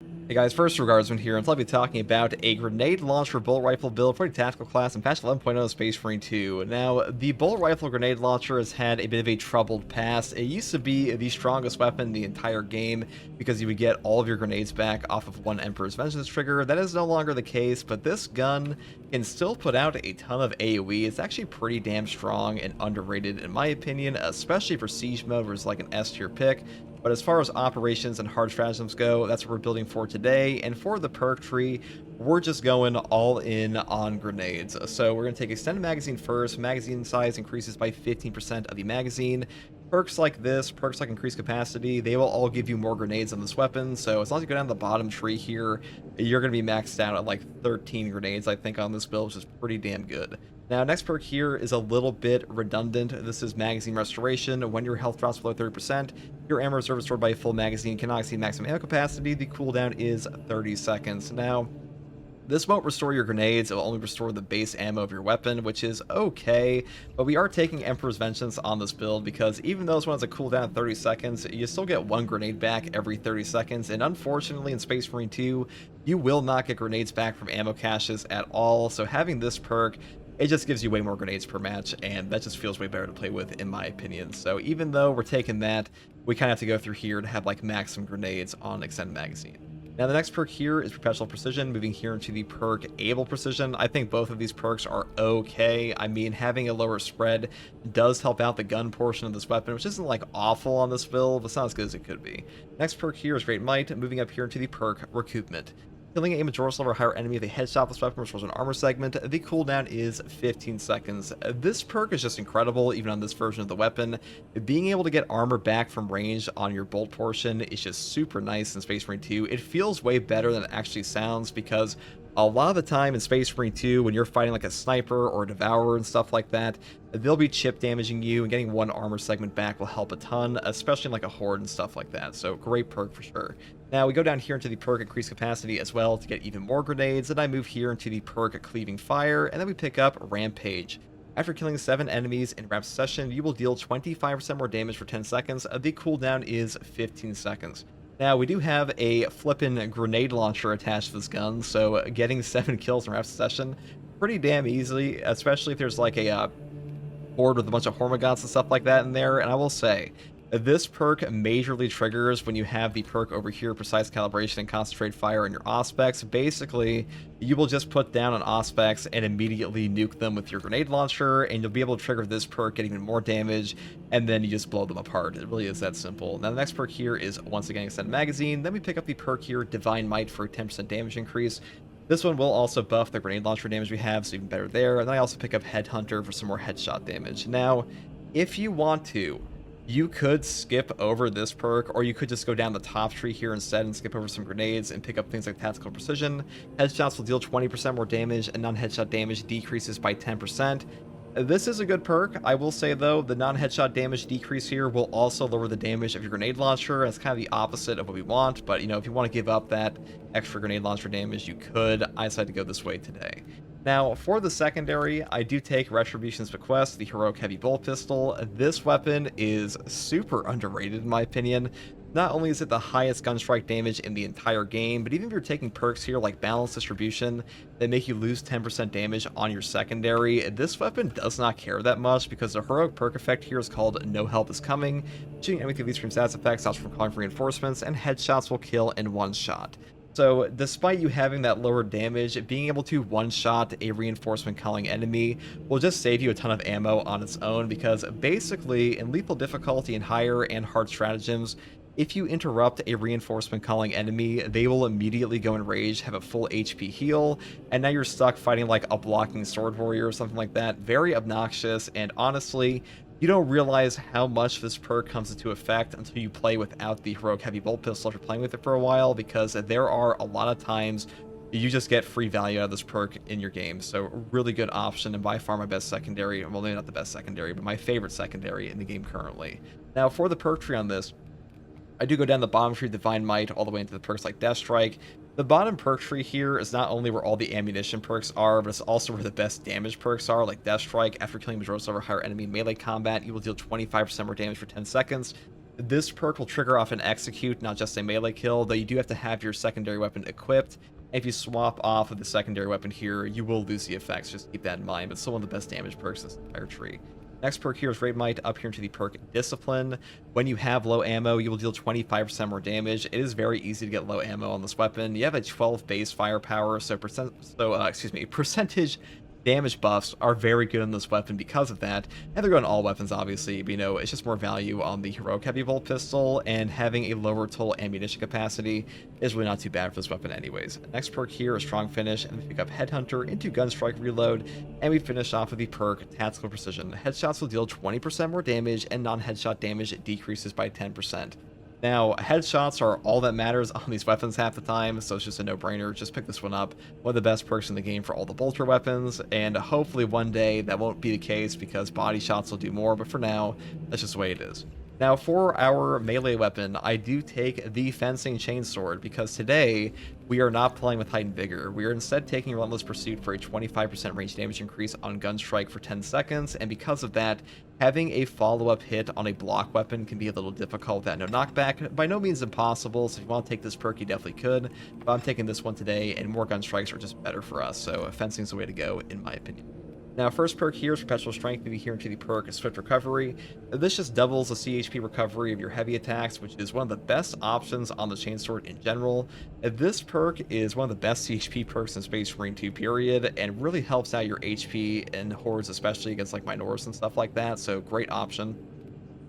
Hey guys, first regardsman here, and I'll be talking about a grenade launcher bullet rifle build for the tactical class in patch 11.0 Space Marine 2. Now, the bullet rifle grenade launcher has had a bit of a troubled past. It used to be the strongest weapon in the entire game because you would get all of your grenades back off of one Emperor's Vengeance trigger. That is no longer the case, but this gun can still put out a ton of AoE. It's actually pretty damn strong and underrated in my opinion, especially for siege mode where it's like an S tier pick. But as far as operations and hard stratagems go, that's what we're building for today. And for the perk tree, we're just going all in on grenades. So we're going to take extended magazine first. Magazine size increases by 15% of the magazine. Perks like this, perks like increased capacity, they will all give you more grenades on this weapon. So as long as you go down the bottom tree here, you're going to be maxed out at like 13 grenades, I think, on this build, which is pretty damn good. Now, next perk here is a little bit redundant. This is magazine restoration. When your health drops below 30%, your ammo reserve is stored by a full magazine cannot exceed maximum ammo capacity. The cooldown is 30 seconds. Now, this won't restore your grenades, it will only restore the base ammo of your weapon, which is okay, but we are taking Emperor's Vengeance on this build because even though this one has a cooldown of 30 seconds, you still get one grenade back every 30 seconds, and unfortunately in Space Marine 2, you will not get grenades back from ammo caches at all, so having this perk, it just gives you way more grenades per match, and that just feels way better to play with, in my opinion. So even though we're taking that, we kind of have to go through here to have like maximum grenades on extended magazine. Now the next perk here is Perpetual Precision, moving here into the perk Able Precision. I think both of these perks are okay. I mean, having a lower spread does help out the gun portion of this weapon, which isn't like awful on this build, but it's not as good as it could be. Next perk here is Great Might, moving up here into the perk Recoupment. Killing a majority level or higher enemy with a headshot with this weapon restores an armor segment. The cooldown is 15 seconds. This perk is just incredible, even on this version of the weapon. Being able to get armor back from range on your bolt portion is just super nice in Space Marine 2. It feels way better than it actually sounds because a lot of the time in Space Marine 2, when you're fighting like a sniper or a devourer and stuff like that, they'll be chip damaging you, and getting one armor segment back will help a ton, especially in like a horde and stuff like that. So great perk for sure. Now we go down here into the perk Increased Capacity as well to get even more grenades, and I move here into the perk Cleaving Fire, and then we pick up Rampage. After killing 7 enemies in rapid succession, you will deal 25% more damage for 10 seconds. The cooldown is 15 seconds. Now, we do have a flippin' grenade launcher attached to this gun, so getting 7 kills in rapid succession pretty damn easily, especially if there's like a board with a bunch of Hormagaunts and stuff like that in there. And I will say, this perk majorly triggers when you have the perk over here, Precise Calibration and Concentrate Fire in your Auspex. Basically, you will just put down an Auspex and immediately nuke them with your grenade launcher, and you'll be able to trigger this perk, get even more damage, and then you just blow them apart. It really is that simple. Now, the next perk here is, once again, Extended Magazine. Then we pick up the perk here, Divine Might, for a 10% damage increase. This one will also buff the grenade launcher damage we have, so even better there. And then I also pick up Headhunter for some more headshot damage. Now, if you want to, you could skip over this perk, or you could just go down the top tree here instead and skip over some grenades and pick up things like Tactical Precision. Headshots will deal 20% more damage, and non-headshot damage decreases by 10%. This is a good perk. I will say, though, the non-headshot damage decrease here will also lower the damage of your grenade launcher. It's kind of the opposite of what we want, but, you know, if you want to give up that extra grenade launcher damage, you could. I decided to go this way today. Now, for the secondary, I do take Retribution's Bequest, the Heroic Heavy Bolt Pistol. This weapon is super underrated, in my opinion. Not only is it the highest gunstrike damage in the entire game, but even if you're taking perks here like Balance Distribution that make you lose 10% damage on your secondary, this weapon does not care that much because the heroic perk effect here is called No Help is Coming. Shooting enemy with these extreme stats effects stops from calling for reinforcements, and headshots will kill in one shot. So despite you having that lower damage, being able to one-shot a reinforcement calling enemy will just save you a ton of ammo on its own, because basically in lethal difficulty and higher and hard stratagems, if you interrupt a reinforcement calling enemy, they will immediately go enraged, have a full HP heal, and now you're stuck fighting like a blocking sword warrior or something like that. Very obnoxious, and honestly, you don't realize how much this perk comes into effect until you play without the Heroic Heavy Bolt Pistol after playing with it for a while, because there are a lot of times you just get free value out of this perk in your game. So really good option, and by far my best secondary. Well, maybe not the best secondary, but my favorite secondary in the game currently. Now, for the perk tree on this, I do go down the bottom tree, Divine Might, all the way into the perks like Death Strike. The bottom perk tree here is not only where all the ammunition perks are, but it's also where the best damage perks are, like Death Strike. After killing majority over higher enemy in melee combat, you will deal 25% more damage for 10 seconds. This perk will trigger off an execute, not just a melee kill, though you do have to have your secondary weapon equipped. And if you swap off of the secondary weapon here, you will lose the effects. Just keep that in mind. But still one of the best damage perks in this entire tree. Next perk here is Raid Might, up here into the perk Discipline. When you have low ammo, you will deal 25% more damage. It is very easy to get low ammo on this weapon. You have a 12 base firepower, so percentage damage buffs are very good on this weapon because of that, and they're good on all weapons, obviously, but it's just more value on the heroic heavy bolt pistol, and having a lower total ammunition capacity is really not too bad for this weapon anyways. Next perk here is Strong Finish, and we pick up Headhunter into Gunstrike Reload, and we finish off with the perk Tactical Precision. Headshots will deal 20% more damage, and non-headshot damage decreases by 10%. Now, headshots are all that matters on these weapons half the time, so it's just a no-brainer. Just pick this one up. One of the best perks in the game for all the bolter weapons, and hopefully one day that won't be the case because body shots will do more, but for now, that's just the way it is. Now, for our melee weapon, I do take the Fencing Chainsword, because today, we are not playing with Height and Vigor. We are instead taking Relentless Pursuit for a 25% range damage increase on Gunstrike for 10 seconds, and because of that, having a follow-up hit on a block weapon can be a little difficult without no knockback. By no means impossible, so if you want to take this perk, you definitely could, but I'm taking this one today, and more Gunstrikes are just better for us, so Fencing is the way to go, in my opinion. Now, first perk here is Perpetual Strength, maybe here into the perk Swift Recovery. This just doubles the CHP recovery of your heavy attacks, which is one of the best options on the Chainsword in general. This perk is one of the best CHP perks in Space Marine 2 period, and really helps out your HP and Hordes, especially against like Minotaurs and stuff like that, so great option.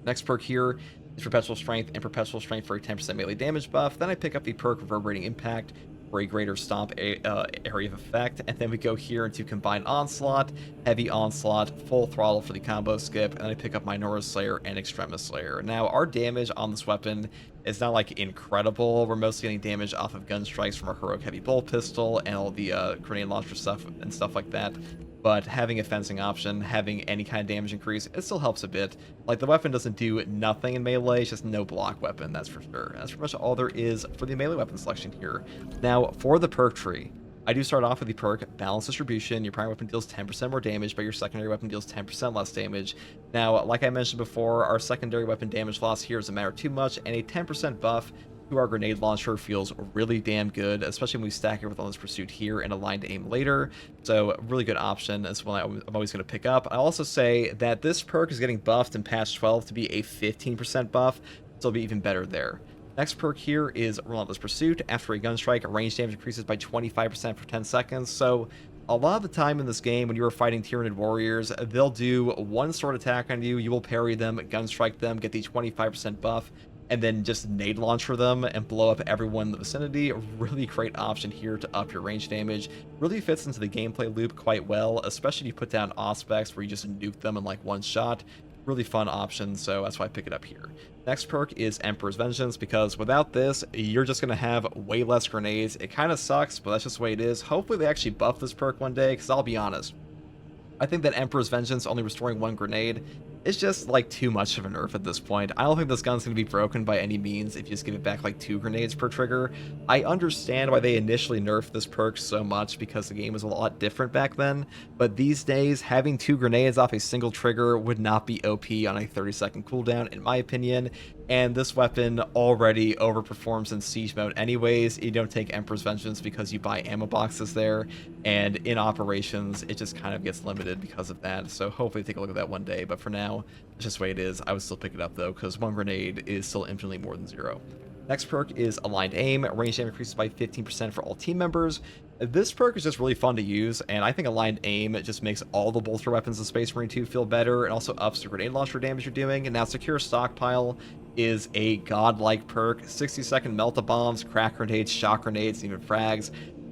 Next perk here is Perpetual Strength, and Perpetual Strength for a 10% melee damage buff. Then I pick up the perk Reverberating Impact for a greater stomp area of effect, and then we go here into Combined Onslaught, Heavy Onslaught, Full Throttle for the combo skip, and then I pick up Minotaur Slayer and Extremis Slayer. Now, our damage on this weapon is not like incredible. We're mostly getting damage off of gun strikes from our heroic heavy bolt pistol and all the grenade launcher stuff and stuff like that. But having a fencing option, having any kind of damage increase, it still helps a bit. Like, the weapon doesn't do nothing in melee, it's just no block weapon, that's for sure. That's pretty much all there is for the melee weapon selection here. Now, for the perk tree, I do start off with the perk Balanced Distribution. Your primary weapon deals 10% more damage, but your secondary weapon deals 10% less damage. Now, like I mentioned before, our secondary weapon damage loss here doesn't matter too much, and a 10% buff to our grenade launcher feels really damn good, especially when we stack it with Relentless Pursuit here and Aligned Aim later. So, really good option. That's one I'm always going to pick up. I'll also say that this perk is getting buffed in patch 12 to be a 15% buff, so it'll be even better there. Next perk here is Relentless Pursuit. After a gun strike, range damage increases by 25% for 10 seconds. So, a lot of the time in this game, when you are fighting Tyranid warriors, they'll do one sword attack on you, you will parry them, gun strike them, get the 25% buff, and then just nade launcher them and blow up everyone in the vicinity. A really great option here to up your range damage. Really fits into the gameplay loop quite well, especially if you put down Auspex where you just nuke them in like one shot. Really fun option, so that's why I pick it up here. Next perk is Emperor's Vengeance, because without this, you're just going to have way less grenades. It kind of sucks, but that's just the way it is. Hopefully they actually buff this perk one day, because I'll be honest, I think that Emperor's Vengeance only restoring one grenade is just like too much of a nerf at this point. I don't think this gun's going to be broken by any means if you just give it back like 2 grenades per trigger. I understand why they initially nerfed this perk so much because the game was a lot different back then, but these days having 2 grenades off a single trigger would not be OP on a 30-second cooldown in my opinion, and this weapon already overperforms in siege mode anyways. You don't take Emperor's Vengeance because you buy ammo boxes there, and in operations it just kind of gets limited because of that, so hopefully take a look at that one day, but for now, it's just the way it is. I would still pick it up though, because 1 grenade is still infinitely more than 0. Next perk is Aligned Aim. Range damage increases by 15% for all team members. This perk is just really fun to use, and I think Aligned Aim just makes all the bolter weapons in Space Marine 2 feel better, and also ups the grenade launcher damage you're doing. And now Secure Stockpile is a godlike perk. 60-second melt-a-bombs, crack grenades, shock grenades, even frags.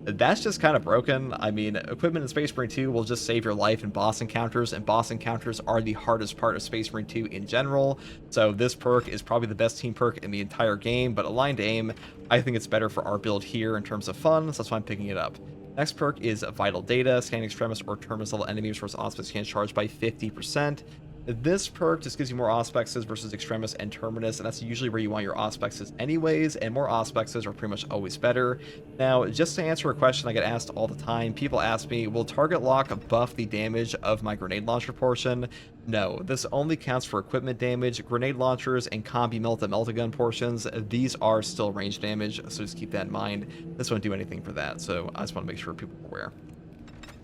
That's just kind of broken. I mean, equipment in Space Marine 2 will just save your life in boss encounters, and boss encounters are the hardest part of Space Marine 2 in general, so this perk is probably the best team perk in the entire game, but Aligned Aim, I think it's better for our build here in terms of fun, so that's why I'm picking it up. Next perk is Vital Data. Scanning Extremis or Terminus level enemies versus Auspice can charge by 50%. This perk just gives you more Auspexes versus Extremis and Terminus, and that's usually where you want your Auspexes anyways, and more Auspexes are pretty much always better. Now, just to answer a question I get asked all the time, people ask me, will target lock buff the damage of my grenade launcher portion? No, this only counts for equipment damage. Grenade launchers and combi melta gun portions, these are still range damage, so just keep that in mind. This won't do anything for that, so I just want to make sure people are aware.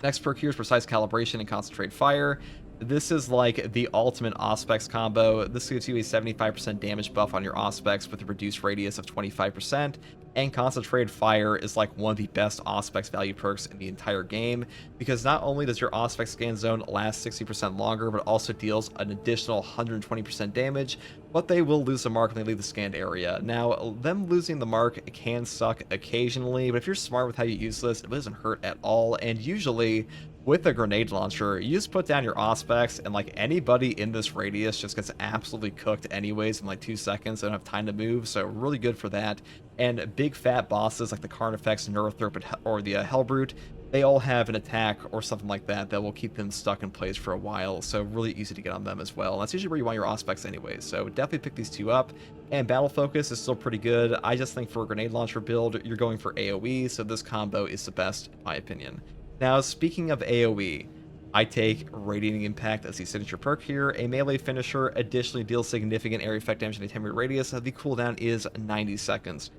Next perk here is Precise Calibration and Concentrate Fire. This is like the ultimate Auspex combo. This gives you a 75% damage buff on your Auspex with a reduced radius of 25%, and Concentrated Fire is like one of the best Auspex value perks in the entire game, because not only does your Auspex scan zone last 60% longer, but also deals an additional 120% damage, but they will lose the mark when they leave the scanned area. Now, them losing the mark can suck occasionally, but if you're smart with how you use this, it doesn't hurt at all, and usually with a grenade launcher, you just put down your Auspex, and like anybody in this radius just gets absolutely cooked anyways in like 2 seconds. They don't have time to move, so really good for that. And big fat bosses like the Carnifex, Neurotherp, or the Hellbrute, they all have an attack or something like that that will keep them stuck in place for a while, so really easy to get on them as well. And that's usually where you want your Auspex anyways, so definitely pick these two up. And Battle Focus is still pretty good. I just think for a grenade launcher build, you're going for AoE, so this combo is the best in my opinion. Now, speaking of AoE, I take Radiating Impact as the signature perk here. A melee finisher additionally deals significant area effect damage in a 10-meter radius. The cooldown is 90 seconds.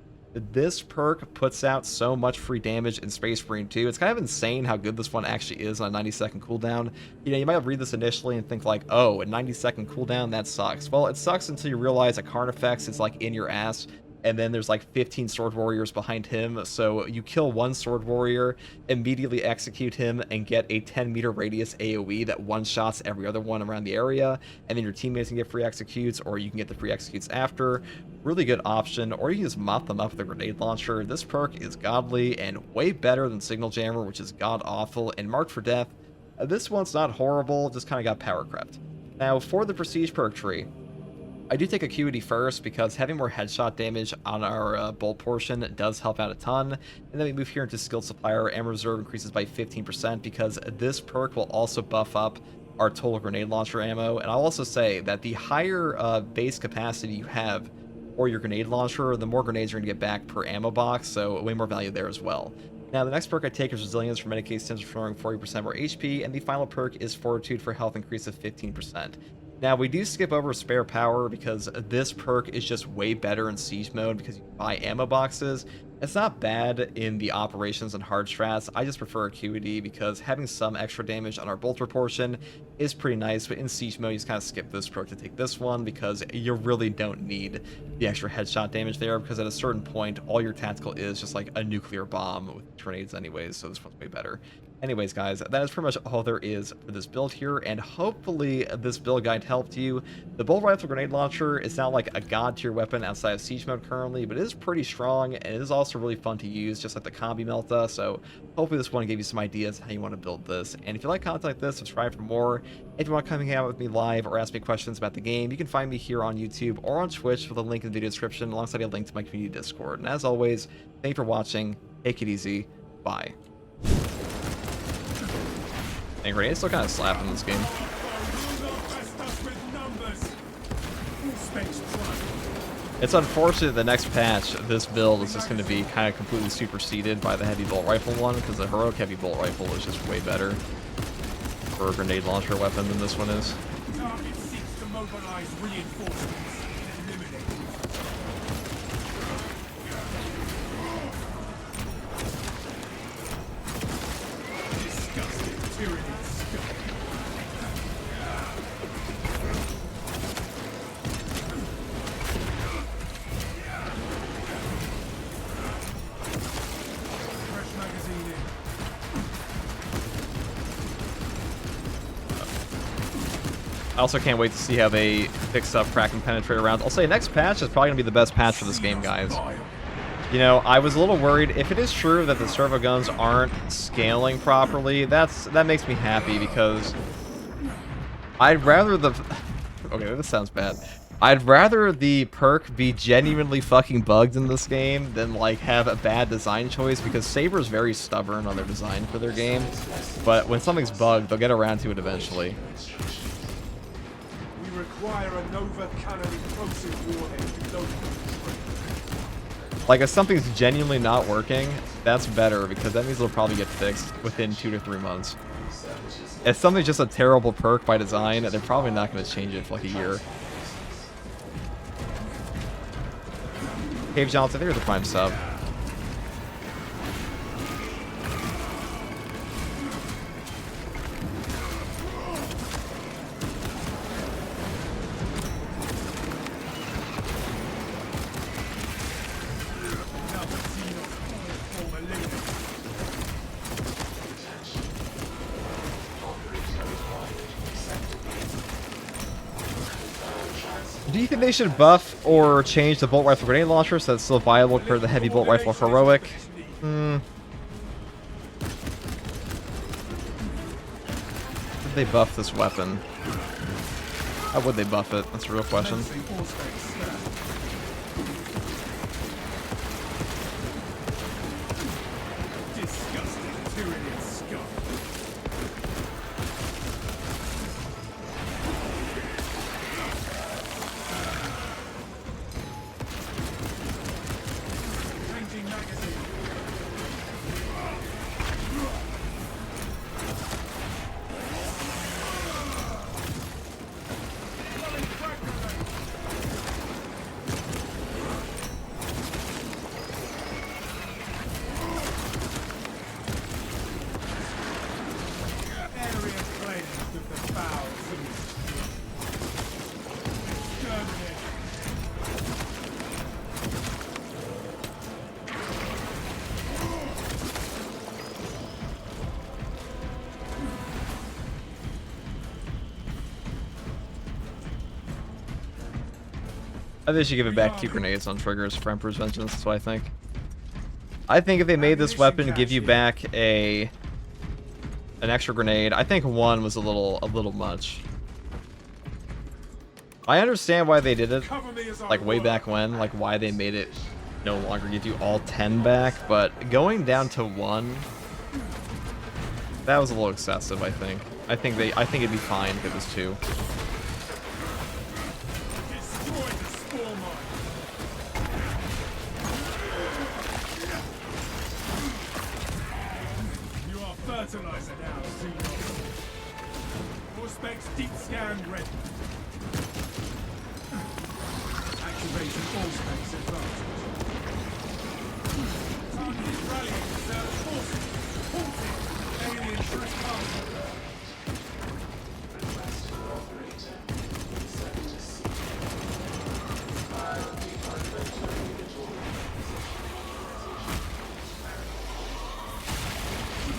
This perk puts out so much free damage in Space Marine 2. It's kind of insane how good this one actually is on a 90-second cooldown. You know, you might read this initially and think like, oh, a 90-second cooldown, that sucks. Well, it sucks until you realize a Carnifex is like in your ass, and then there's like 15 sword warriors behind him, so you kill one sword warrior, immediately execute him, and get a 10-meter radius AoE that one-shots every other one around the area, and then your teammates can get free executes, or you can get the free executes after. Really good option, or you can just mop them up with a grenade launcher. This perk is godly and way better than Signal Jammer, which is god-awful, and Marked for Death. This one's not horrible, just kind of got power crept. Now, for the Prestige perk tree, I do take Acuity first because having more headshot damage on our bolt portion does help out a ton. And then we move here into Skilled Supplier. Ammo Reserve increases by 15% because this perk will also buff up our total grenade launcher ammo. And I'll also say that the higher base capacity you have for your grenade launcher, the more grenades you're going to get back per ammo box, so way more value there as well. Now, the next perk I take is Resilience for Medicaid Sims restoring 40% more HP, and the final perk is Fortitude for health increase of 15%. Now, we do skip over Spare Power because this perk is just way better in Siege mode because you buy ammo boxes. It's not bad in the operations and hard strats. I just prefer Acuity because having some extra damage on our bolter portion is pretty nice, but in Siege mode, you just kind of skip this perk to take this one because you really don't need the extra headshot damage there, because at a certain point, all your tactical is just like a nuclear bomb with grenades anyways, so this one's way better. Anyways, guys, that is pretty much all there is for this build here, and hopefully this build guide helped you. The Bolt Rifle Grenade Launcher is not like a god-tier weapon outside of Siege mode currently, but it is pretty strong, and it is also really fun to use, just like the Combi Melta, so hopefully this one gave you some ideas how you want to build this. And if you like content like this, subscribe for more. If you want to come hang out with me live or ask me questions about the game, you can find me here on YouTube or on Twitch with a link in the video description, alongside a link to my community Discord. And as always, thank you for watching, take it easy, bye. And grenades still kind of slap in this game. It's unfortunate the next patch, this build is just going to be kind of completely superseded by the heavy bolt rifle one, because the heroic heavy bolt rifle is just way better for a grenade launcher weapon than this one is. Target seeks to mobilize reinforcements and eliminate. Disgusting tyranny. I also can't wait to see how they fix up crack and penetrate rounds. I'll say next patch is probably going to be the best patch for this game, guys. You know, I was a little worried. If it is true that the servo guns aren't scaling properly, that makes me happy, because I'd rather the... Okay, this sounds bad. I'd rather the perk be genuinely fucking bugged in this game than, like, have a bad design choice, because Saber's very stubborn on their design for their game. But when something's bugged, they'll get around to it eventually. require a Nova cannon explosive warhead to load the Like, if something's genuinely not working, that's better, because that means it'll probably get fixed within 2 to 3 months. If something's just a terrible perk by design, they're probably not going to change it for like a year. Cave Johnson, there's a prime sub. Do you think they should buff or change the bolt rifle grenade launcher so it's still viable for the heavy bolt rifle heroic? Did they buff this weapon? How would they buff it? That's a real question. I think they should give it back 2 grenades on triggers for Emperor's Vengeance, that's what I think. I think if they made this weapon give you back an extra grenade, I think 1 was a little much. I understand why they did it, like way back when, like why they made it no longer give you all 10 back, but going down to 1, that was a little excessive, I think. I think it'd be fine if it was 2. Fertilizer now, Seagull. All specs deep scan ready. Activating all specs advantage. Target is rallying reserve forces. Halted. Alien trespassing.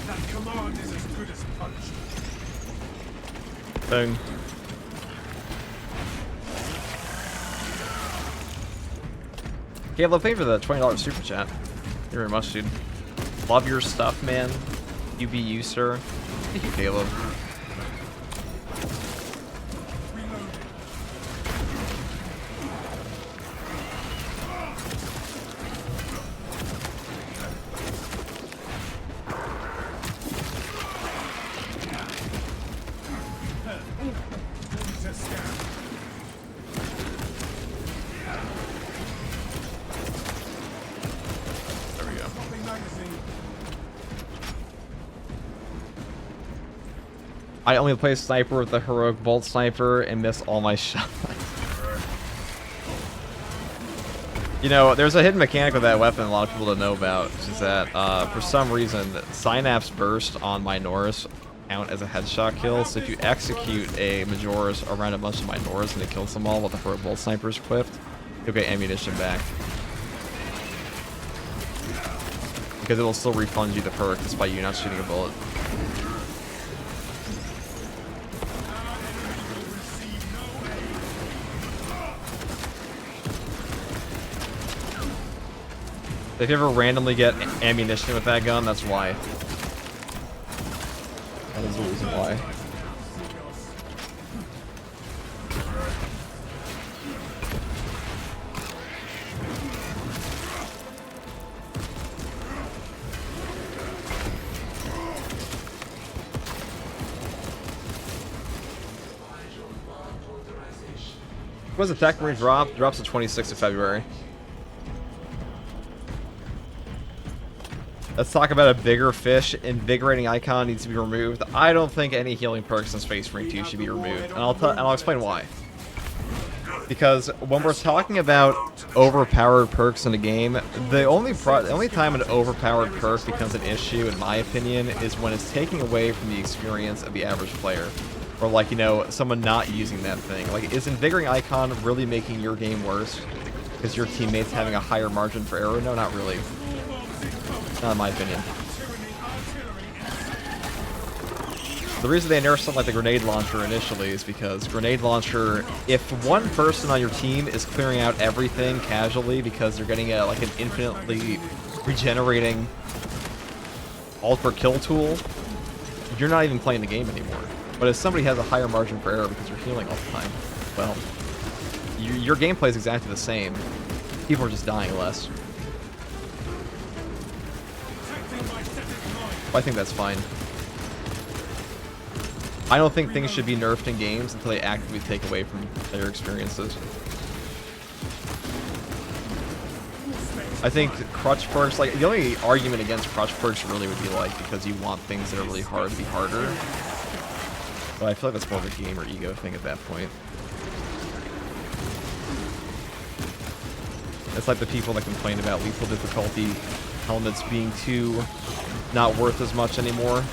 That command is as good as punch. Boom. Caleb, thank you for the $20 super chat. Thank you very much, dude. Love your stuff, man. You be you, sir. Thank you, Caleb. I only play sniper with the heroic bolt sniper and miss all my shots. You know, there's a hidden mechanic with that weapon a lot of people don't know about, which is that for some reason, Synapse Burst on Minoris count as a headshot kill. So if you execute a Majoris around a bunch of Minoris and it kills them all while the heroic bolt sniper is equipped, you'll get ammunition back. Because it will still refund you the perk despite you not shooting a bullet. If you ever randomly get ammunition with that gun, that's why. That is the reason why. When's the attack range drop? Drops the 26th of February. Let's talk about a bigger fish. Invigorating icon needs to be removed. I don't think any healing perks in Space Marine 2 should be removed, and I'll explain why. Because when we're talking about overpowered perks in a game, the only time an overpowered perk becomes an issue, in my opinion, is when it's taking away from the experience of the average player. Or like, you know, someone not using that thing. Like, is Invigorating Icon really making your game worse? Because your teammate's having a higher margin for error? No, not really. Not in my opinion. The reason they nerfed something like the grenade launcher initially is because grenade launcher, if one person on your team is clearing out everything casually because they're getting like an infinitely regenerating ult per kill tool, you're not even playing the game anymore. But if somebody has a higher margin for error because you're healing all the time, well, your gameplay is exactly the same. People are just dying less. I think that's fine. I don't think things should be nerfed in games until they actively take away from their experiences. I think crutch perks, like, the only argument against crutch perks really would be, like, because you want things that are really hard to be harder. But I feel like that's more of a gamer ego thing at that point. It's like the people that complain about lethal difficulty helmets being too not worth as much anymore.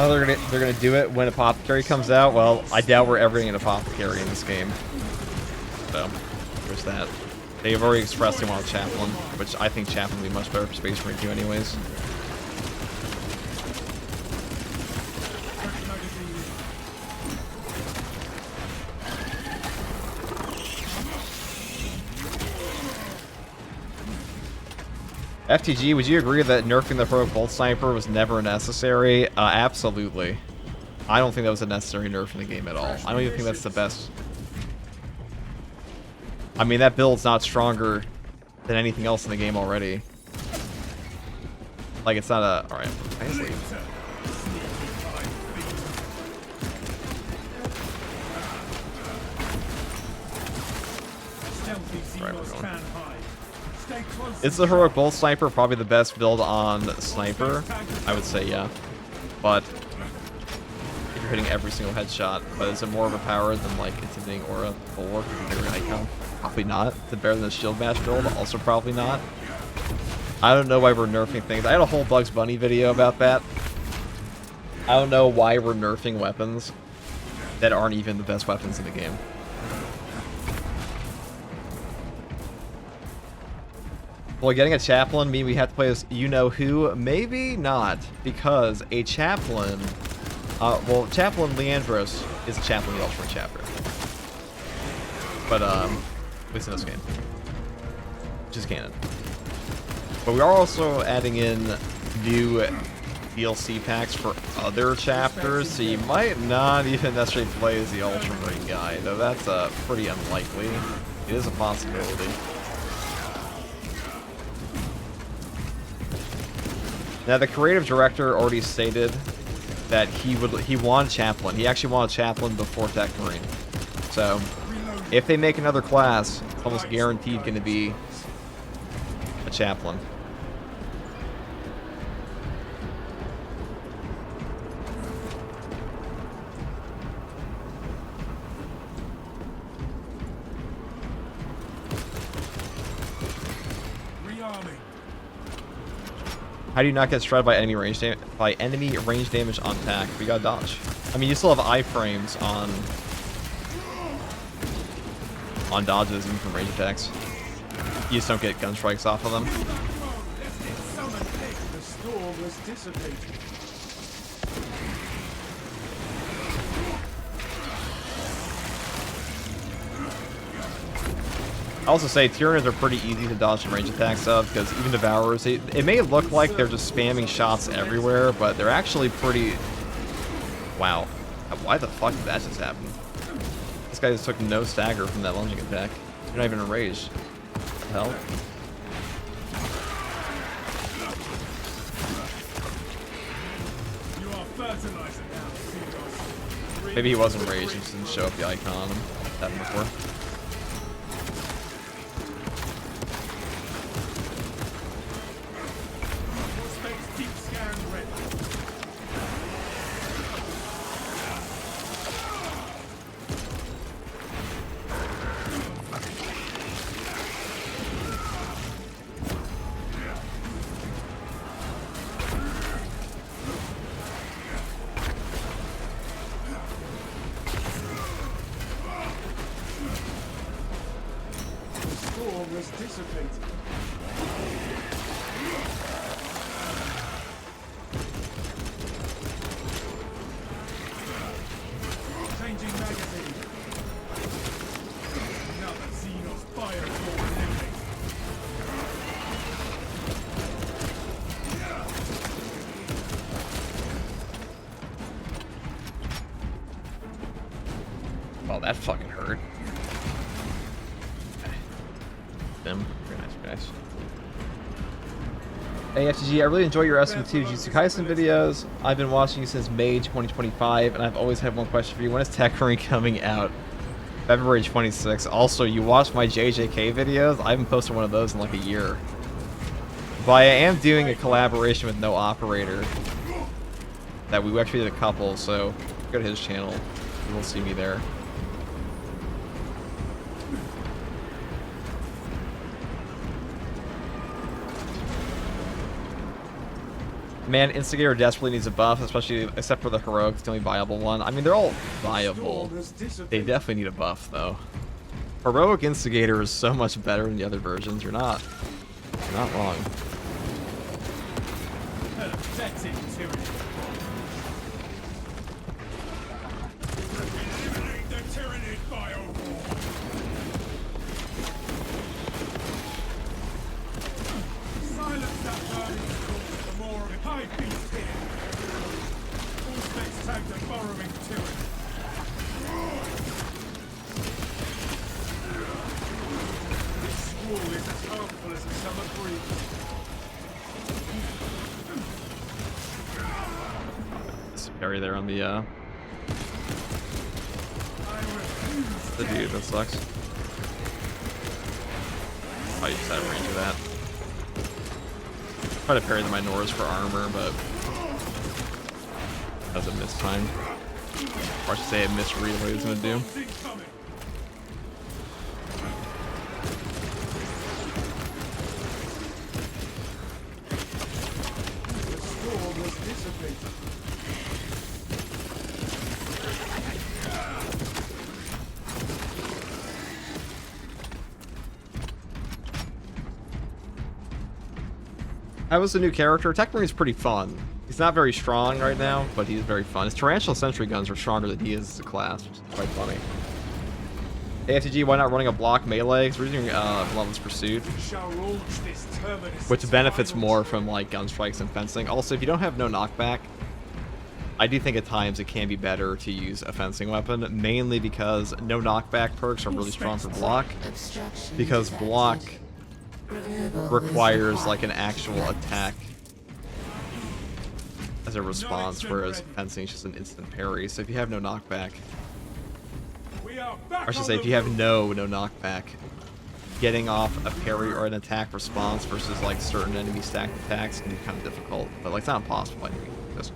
Oh, they're gonna do it when Apothecary comes out? Well, I doubt we're ever getting an Apothecary in this game. So, there's that. They've already expressed they want a Chaplain, which I think Chaplain would be much better for Space Marine 2 anyways. FTG, would you agree that nerfing the Heroic Bolt Sniper was never necessary? Absolutely. I don't think that was a necessary nerf in the game at all. I don't even think that's the best. I mean, that build's not stronger than anything else in the game already. Like, it's not a... Alright, I can leave. Right, we're going. Is the Heroic Bolt Sniper probably the best build on Sniper? I would say yeah. But if you're hitting every single headshot, but is it more overpowered than like Intimidating Aura, Bulwark, or Icon? Probably not. Is it better than the Shield Bash build? Also probably not. I don't know why we're nerfing things. I had a whole Bugs Bunny video about that. I don't know why we're nerfing weapons that aren't even the best weapons in the game. Well, getting a Chaplain mean we have to play as you-know-who? Maybe not, because a Chaplain... well, Chaplain Leandros is a Chaplain in the Ultimate chapter. But, at least in this game. Which is canon. But we are also adding in new DLC packs for other chapters, so you might not even necessarily play as the Ultramarine guy, though that's pretty unlikely. It is a possibility. Now, the creative director already stated that he wanted Chaplain. He actually wanted Chaplain before Tech Marine. So, if they make another class, it's almost guaranteed going to be a Chaplain. How do you not get shredded by enemy range damage on attack? We got dodge. I mean, you still have iframes on dodges even from range attacks. You just don't get gun strikes off of them. I also say Tyranids are pretty easy to dodge from range attacks of, because even Devourers, it may look like they're just spamming shots everywhere, but they're actually pretty... Wow. Why the fuck did that just happen? This guy just took no stagger from that lunging attack. You're not even enraged. What the hell? You are fertilizer now, Maybe he was enraged, he just didn't show up the icon on him. That happened before. deep scan ready. Storm has dissipated. Changing magazine. Another Xenos fireball eliminated. Well, that fucking hurt. Them. Very nice, very nice. Hey FTG, I really enjoy your SM2 Jujutsu Kaisen videos. I've been watching you since May 2025, and I've always had one question for you. When is Tekkering coming out? February 26th. Also, you watched my JJK videos? I haven't posted one of those in like a year. But I am doing a collaboration with No Operator. That we actually did a couple, so go to his channel. You will see me there. Man, Instigator desperately needs a buff, especially except for the Heroic, it's the only viable one. I mean, they're all viable. They definitely need a buff, though. Heroic Instigator is so much better than the other versions. You're not wrong. Parry there on the dude, that sucks. Oh, you just had range of that. Try to parry the Minoras for armor, but that was a mistime. Or I should say a misread what he was gonna do. That was a new character. Tekkering is pretty fun. He's not very strong right now, but he's very fun. His Tarantula Sentry guns are stronger than he is as a class, which is quite funny. AFTG, why not running a block melee? Because we're using Relentless Pursuit, which benefits more from like gun strikes and fencing. Also, if you don't have no knockback, I do think at times it can be better to use a fencing weapon, mainly because no knockback perks are really strong for block, because block requires like an actual attack as a response, whereas fencing is just an instant parry. So if you have no knockback, or I should say if you have no knockback, getting off a parry or an attack response versus like certain enemy stacked attacks can be kind of difficult, but like it's not impossible by any means.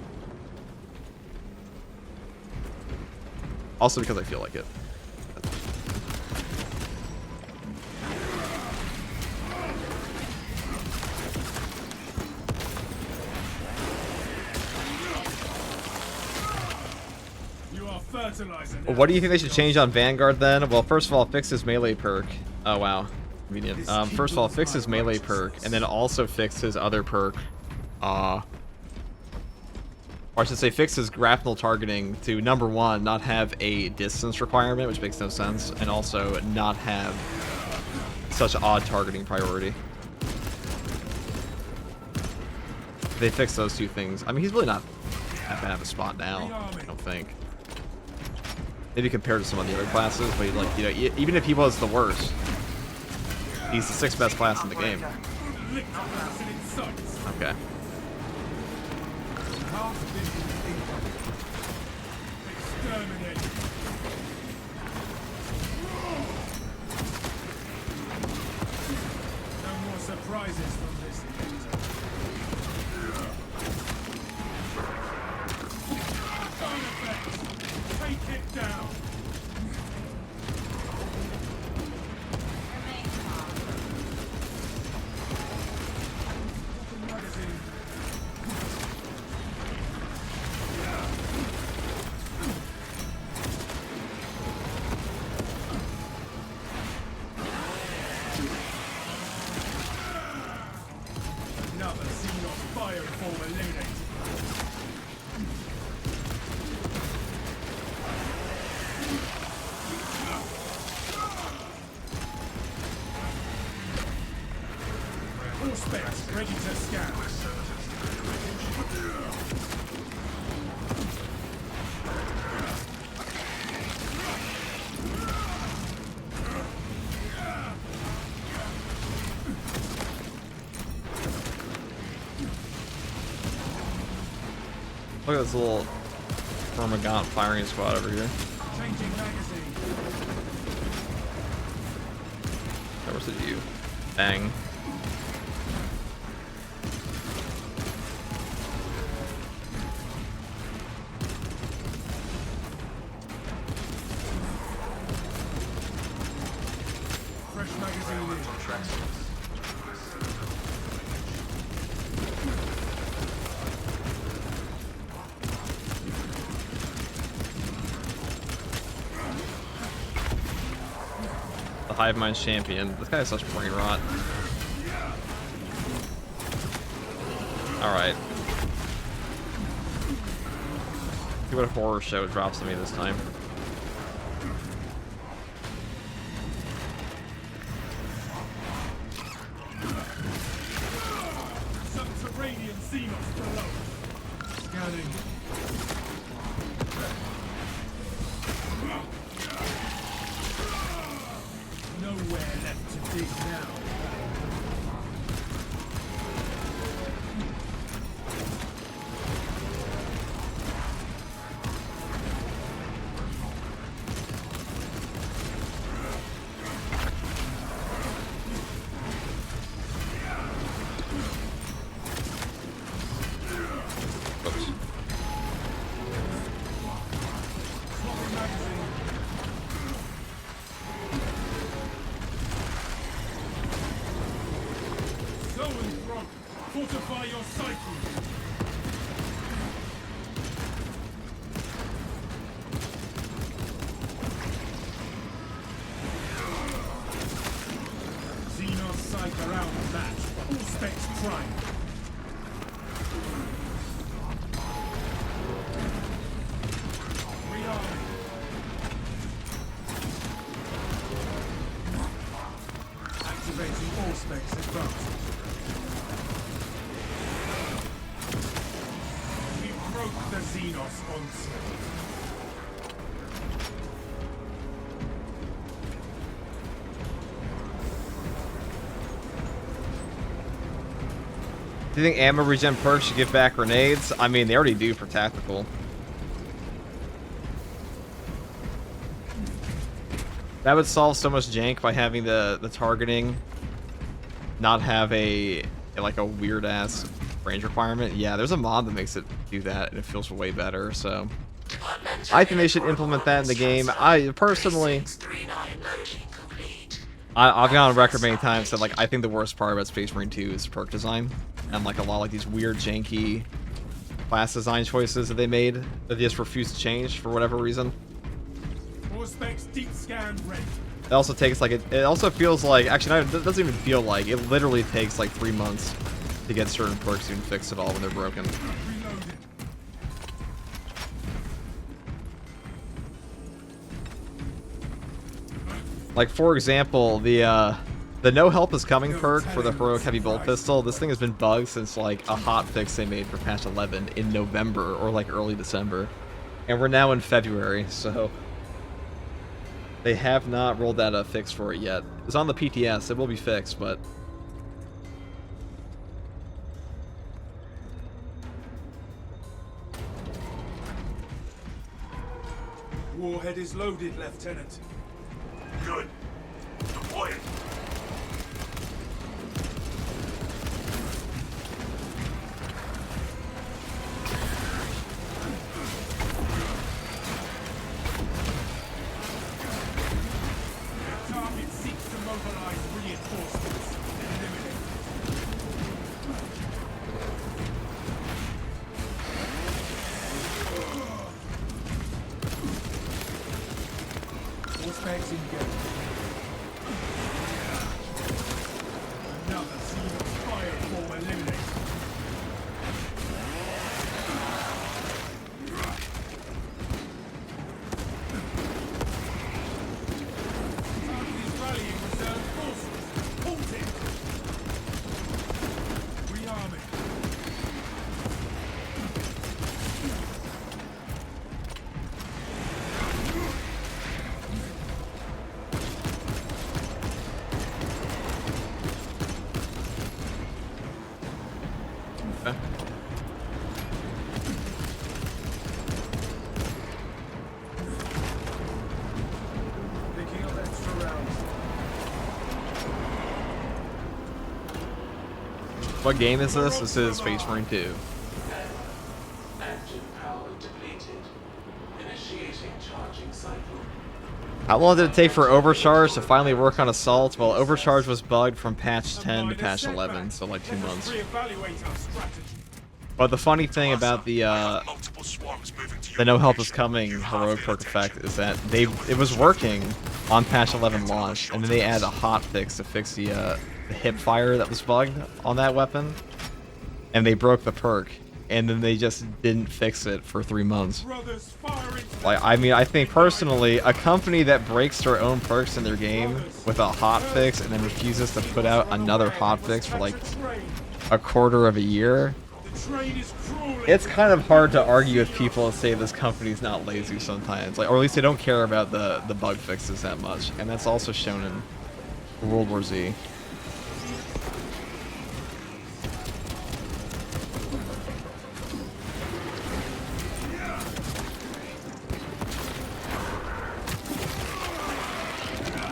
Also because I feel like it. What do you think they should change on Vanguard then? Well, first of all, fix his melee perk. Oh wow, convenient. First of all, fix his melee perk, and then also fix his other perk. Or I should say, fix his grapnel targeting to number one, not have a distance requirement, which makes no sense, and also not have such odd targeting priority. They fix those two things. I mean, he's really not that bad of a spot now, I don't think. maybe compared to some of the other classes, but like, you know, even if he was the worst, he's the 6th best class in the game. Okay. No more surprises from this. Take it down. Another Xenos fire form eliminated. All specs ready to scan. Look at this little Termagant firing squad over here. Changing magazine. That was it, you. Bang. Fresh magazine in. The Hive Mind champion. This guy has such brain rot. Alright. See what horror show drops on me this time. Subterranean Xenos below. Scanning. Nowhere left to dig now. Oops. Swapping magazine. Zoanthrope, fortify your psyche. Xenos psych around the match. All specs prime. Rearming. Activating all specs advanced. We broke the Xenos onslaught. Do you think ammo regen perks should give back grenades? I mean, they already do for tactical. That would solve so much jank by having the targeting not have a like a weird ass range requirement. Yeah, there's a mod that makes it do that and it feels way better, so I think they should implement that in the game. I personally I've gone on record many times that like I think the worst part about Space Marine 2 is perk design and like a lot of like these weird janky class design choices that they made that they just refuse to change for whatever reason. All specs deep scan ready. It also takes like it also feels like actually no, it doesn't even feel like it literally takes like 3 months to get certain perks to even fix it all when they're broken. Reloading. Like for example, the no help is coming perk for the heroic heavy bolt pistol. This thing has been bugged since like a hot fix they made for patch 11 in November or like early December, and we're now in February. So They have not rolled out a fix for it yet. It's on the PTS. It will be fixed, but... Warhead is loaded, Lieutenant. Good. Deploy it. Target seeks to mobilize reinforcements. Eliminate. Force bags engaged. Another scene of fire for eliminate. Target is rallying reserve forces. Halt it! Rearming. Okay. Picking up extra rounds. What game is this? This is Space Marine 2. Engine power depleted. Initiating charging cycle. How long did it take for Overcharge to finally work on Assault? Well, Overcharge was bugged from patch 10 to patch 11, so like 2 months. Reevaluate our strategy. But the funny thing about the Multiple swarms moving to the No Help Is Coming heroic perk effect is that it was working on patch 11 launch, and then they added a hotfix to fix the hip fire that was bugged on that weapon, and they broke the perk, and then they just didn't fix it for 3 months. Brothers firing. Like, I mean, I think personally, a company that breaks their own perks in their game with a hotfix and then refuses to put out another hotfix for like a quarter of a year, The train is cruel. it's kind of hard to argue with people and say this company's not lazy sometimes, like, or at least they don't care about the bug fixes that much, and that's also shown in World War Z.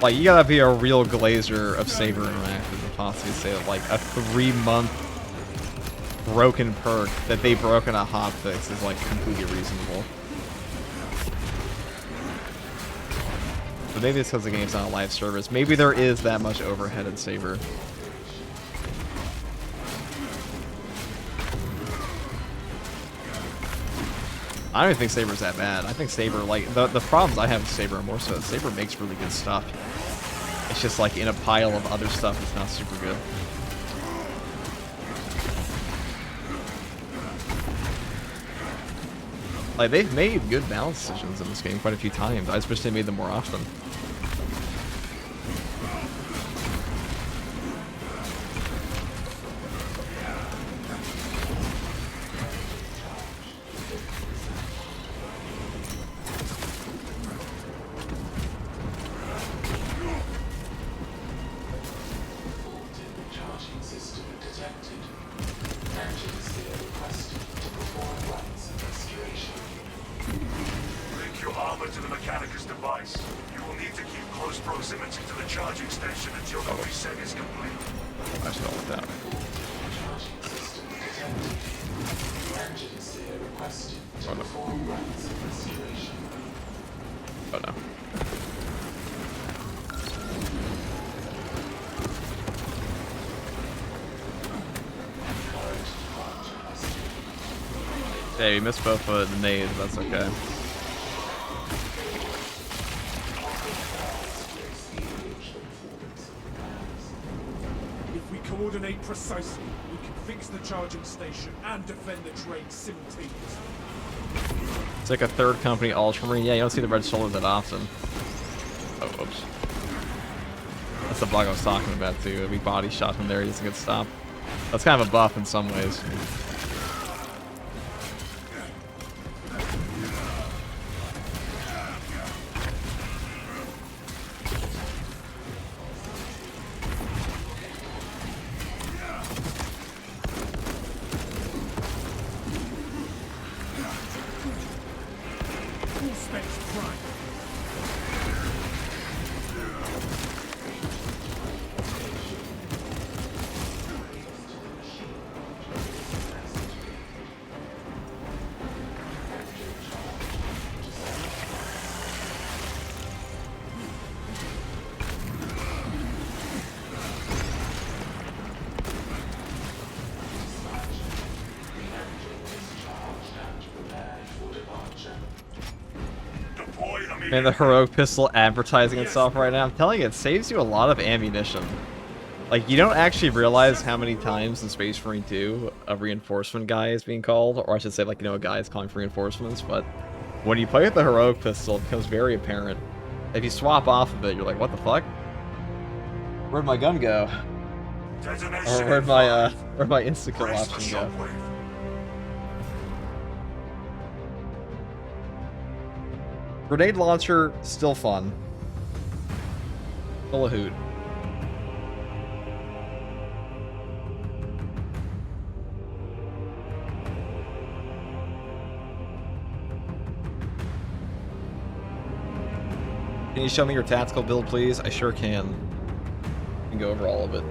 Like, you gotta be a real glazer of Saber Interactive to possibly say that, like, a 3-month broken perk that they broke in a hotfix is, like, completely reasonable. But maybe it's because the game's not a live service. Maybe there is that much overhead in Saber. I don't even think Saber's that bad. I think Saber, like, the problems I have with Saber are more so that Saber makes really good stuff. It's just, like, in a pile of other stuff it's not super good. Like, they've made good balance decisions in this game quite a few times. I just wish they made them more often. Charging system detected. Engine steer requested to perform rites of restoration. Link your armor to the Mechanicus device. You will need to keep close proximity to the charging station until the reset is complete. I should all with that. Charging system detected. Engine steer requested to Oh, no. perform rites of restoration. Oh no. Current departure estimated. Hey, we missed both the nades, that's okay. If we coordinate precisely, we can fix the charging station and defend the train simultaneously. It's like a third company Ultramarine. Yeah, you don't see the red solar that often. Oh, oops. That's the bug I was talking about too. We body shot him there, he doesn't get stopped. That's kind of a buff in some ways. Man, the heroic pistol advertising itself right now. I'm telling you, it saves you a lot of ammunition. Like, you don't actually realize how many times in Space Marine 2 a reinforcement guy is being called, or I should say, like, you know, a guy is calling for reinforcements, but when you play with the heroic pistol, it becomes very apparent. If you swap off of it, you're like, what the fuck? Where'd my gun go? Or where'd my insta-kill option go? Grenade launcher, still fun. Still a hoot. Can you show me your tactical build, please? I sure can. We can go over all of it.